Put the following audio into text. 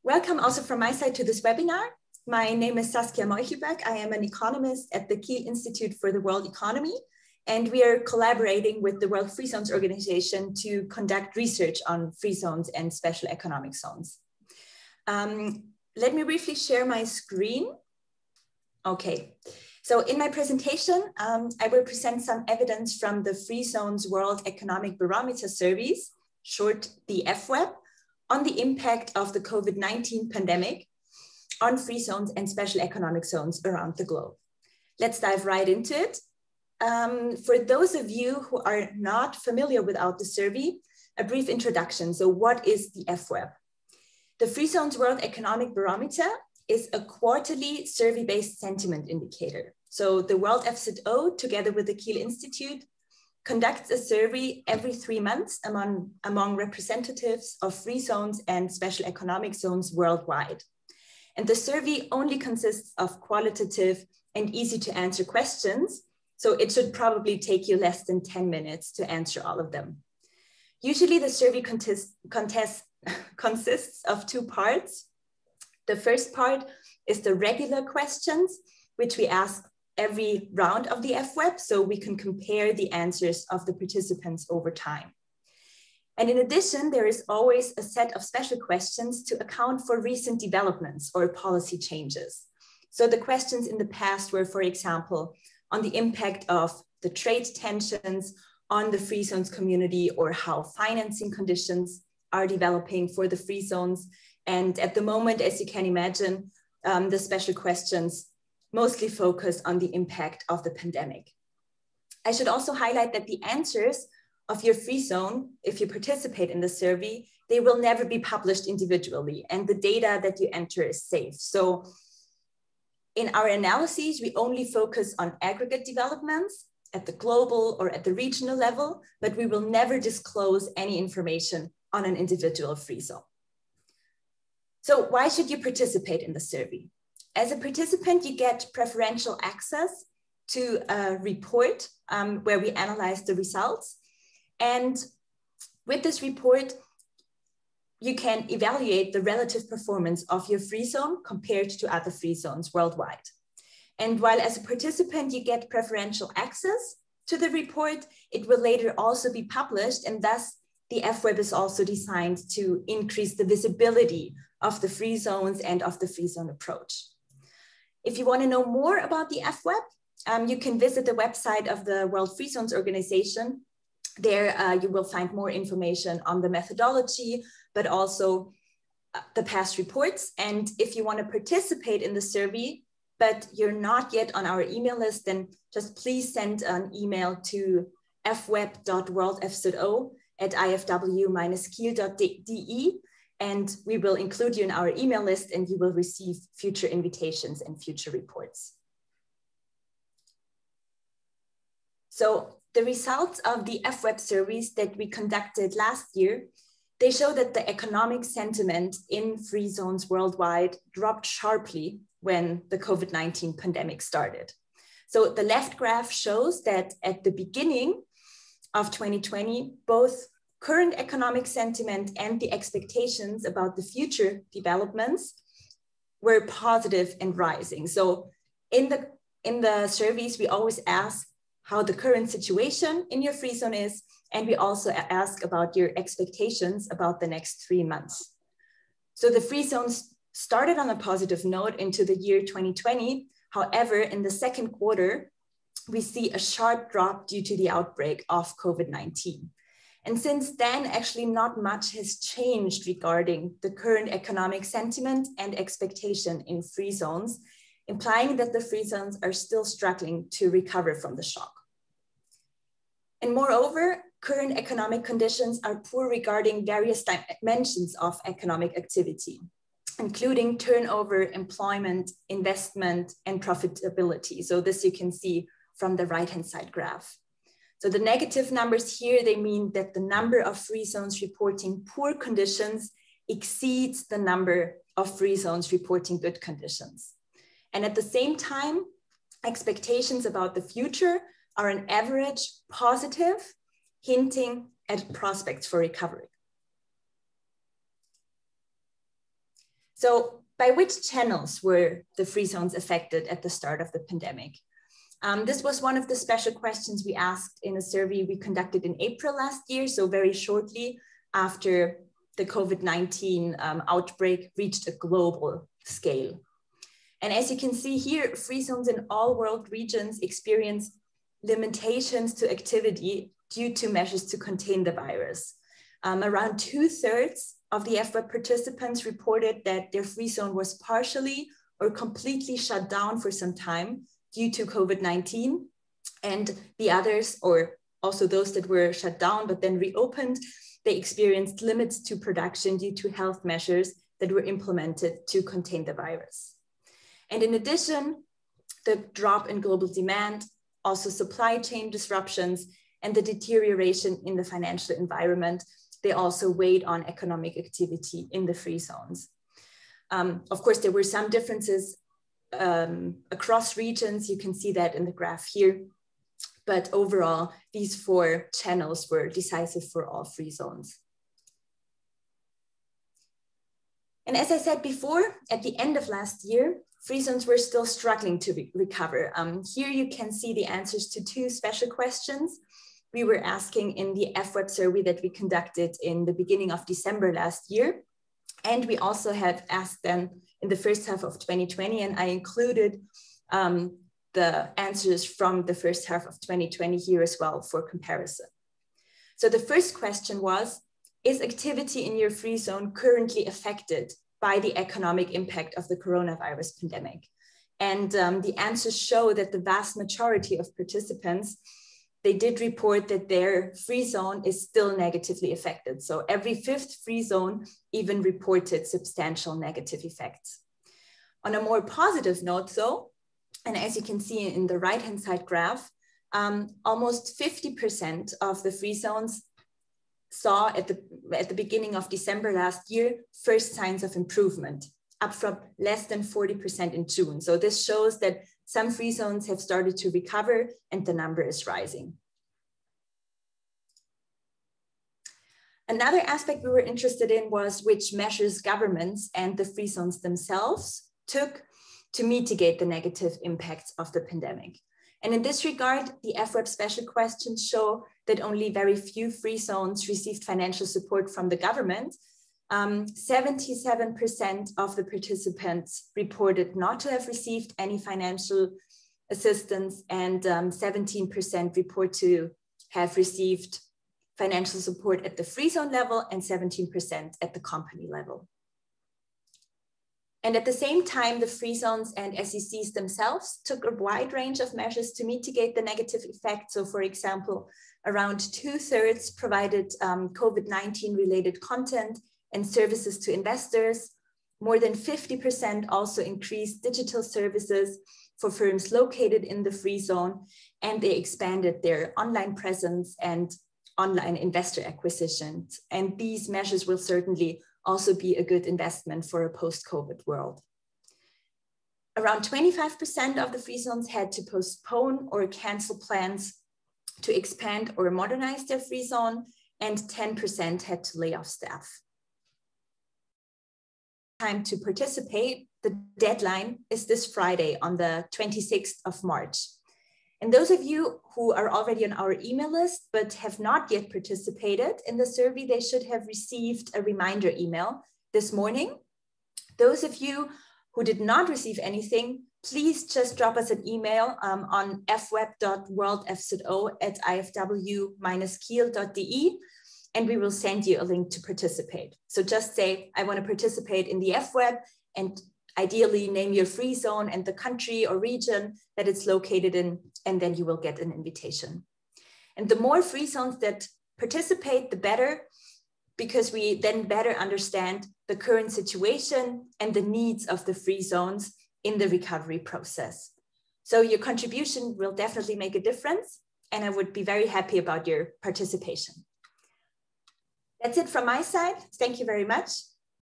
Welcome also from my side to this webinar. My name is Saskia Meuchelberg. I am an economist at the Kiel Institute for the World Economy, and we are collaborating with the World Free Zones Organization to conduct research on free zones and special economic zones. Let me briefly share my screen. Okay, so in my presentation, I will present some evidence from the Free Zones World Economic Barometer surveys, short the FWEB, on the impact of the COVID-19 pandemic on free zones and special economic zones around the globe. Let's dive right into it. For those of you who are not familiar with the survey, a brief introduction. So what is the FWEB? The Free Zones World Economic Barometer is a quarterly survey-based sentiment indicator. So the World FZO, together with the Kiel Institute, conducts a survey every 3 months among representatives of free zones and special economic zones worldwide. And the survey only consists of qualitative and easy to answer questions, so it should probably take you less than 10 minutes to answer all of them. Usually the survey consists of 2 parts. The first part is the regular questions, which we ask every round of the FWEB, so we can compare the answers of the participants over time. And in addition, there is always a set of special questions to account for recent developments or policy changes. So the questions in the past were, for example, on the impact of the trade tensions on the free zones community, or how financing conditions are developing for the free zones. And at the moment, as you can imagine, the special questions mostly focus on the impact of the pandemic. I should also highlight that the answers of your free zone, if you participate in the survey, they will never be published individually, and the data that you enter is safe. So in our analyses, we only focus on aggregate developments at the global or at the regional level, but we will never disclose any information on an individual free zone. So why should you participate in the survey? As a participant, you get preferential access to a report where we analyze the results. And with this report, you can evaluate the relative performance of your free zone compared to other free zones worldwide. And while as a participant, you get preferential access to the report, it will later also be published, and thus the FWEB is also designed to increase the visibility of the free zones and of the free zone approach. If you want to know more about the FWEB, you can visit the website of the World Free Zones Organization. There you will find more information on the methodology, but also the past reports. And if you want to participate in the survey, but you're not yet on our email list, then just please send an email to fweb.worldfzo@ifw-kiel.de. And we will include you in our email list, and you will receive future invitations and future reports. So the results of the FWEB surveys that we conducted last year, they show that the economic sentiment in free zones worldwide dropped sharply when the COVID-19 pandemic started. So the left graph shows that at the beginning of 2020, both current economic sentiment and the expectations about the future developments were positive and rising. So in the surveys, we always ask how the current situation in your free zone is, and we also ask about your expectations about the next 3 months. So the free zones started on a positive note into the year 2020. However, in the second quarter, we see a sharp drop due to the outbreak of COVID-19. And since then, actually not much has changed regarding the current economic sentiment and expectation in free zones, implying that the free zones are still struggling to recover from the shock. And moreover, current economic conditions are poor regarding various dimensions of economic activity, including turnover, employment, investment, and profitability. So this you can see from the right-hand side graph. So the negative numbers here, they mean that the number of free zones reporting poor conditions exceeds the number of free zones reporting good conditions. And at the same time, expectations about the future are on average positive, hinting at prospects for recovery. So by which channels were the free zones affected at the start of the pandemic? This was one of the special questions we asked in a survey we conducted in April last year, so very shortly after the COVID-19 outbreak reached a global scale. And as you can see here, free zones in all world regions experience limitations to activity due to measures to contain the virus. Around 2/3 of the FWEB participants reported that their free zone was partially or completely shut down for some time due to COVID-19. And the others, or also those that were shut down but then reopened, they experienced limits to production due to health measures that were implemented to contain the virus. And in addition, the drop in global demand, also supply chain disruptions, and the deterioration in the financial environment, they also weighed on economic activity in the free zones. Of course, there were some differences across regions. You can see that in the graph here. But overall, these 4 channels were decisive for all free zones. And as I said before, at the end of last year, free zones were still struggling to recover. Here you can see the answers to 2 special questions we were asking in the FWEB survey that we conducted in the beginning of December last year. And we also have asked them in the first half of 2020, and I included the answers from the first half of 2020 here as well for comparison. So the first question was, is activity in your free zone currently affected by the economic impact of the coronavirus pandemic? And the answers show that the vast majority of participants, they did report that their free zone is still negatively affected. So every 5th free zone even reported substantial negative effects. On a more positive note though, and as you can see in the right-hand side graph, almost 50% of the free zones saw at the beginning of December last year, first signs of improvement, up from less than 40% in June. So this shows that some free zones have started to recover and the number is rising. Another aspect we were interested in was which measures governments and the free zones themselves took to mitigate the negative impacts of the pandemic. And in this regard, the FWEB special questions show that only very few free zones received financial support from the government. 77% of the participants reported not to have received any financial assistance, and 17% report to have received financial support at the free zone level and 17% at the company level. And at the same time, the free zones and SECs themselves took a wide range of measures to mitigate the negative effects. So for example, around 2/3 provided COVID-19 related content and services to investors. More than 50% also increased digital services for firms located in the free zone, and they expanded their online presence and online investor acquisitions. And these measures will certainly also be a good investment for a post-COVID world. Around 25% of the free zones had to postpone or cancel plans to expand or modernize their free zone, and 10% had to lay off staff. Time to participate, the deadline is this Friday on the 26th of March. And those of you who are already on our email list but have not yet participated in the survey, they should have received a reminder email this morning. Those of you who did not receive anything, please just drop us an email on fweb.worldfzo@ifw-kiel.de, and we will send you a link to participate. So just say, I want to participate in the FWEB, and ideally name your free zone and the country or region that it's located in, and then you will get an invitation. And the more free zones that participate, the better, because we then better understand the current situation and the needs of the free zones in the recovery process. So your contribution will definitely make a difference, and I would be very happy about your participation. That's it from my side. Thank you very much.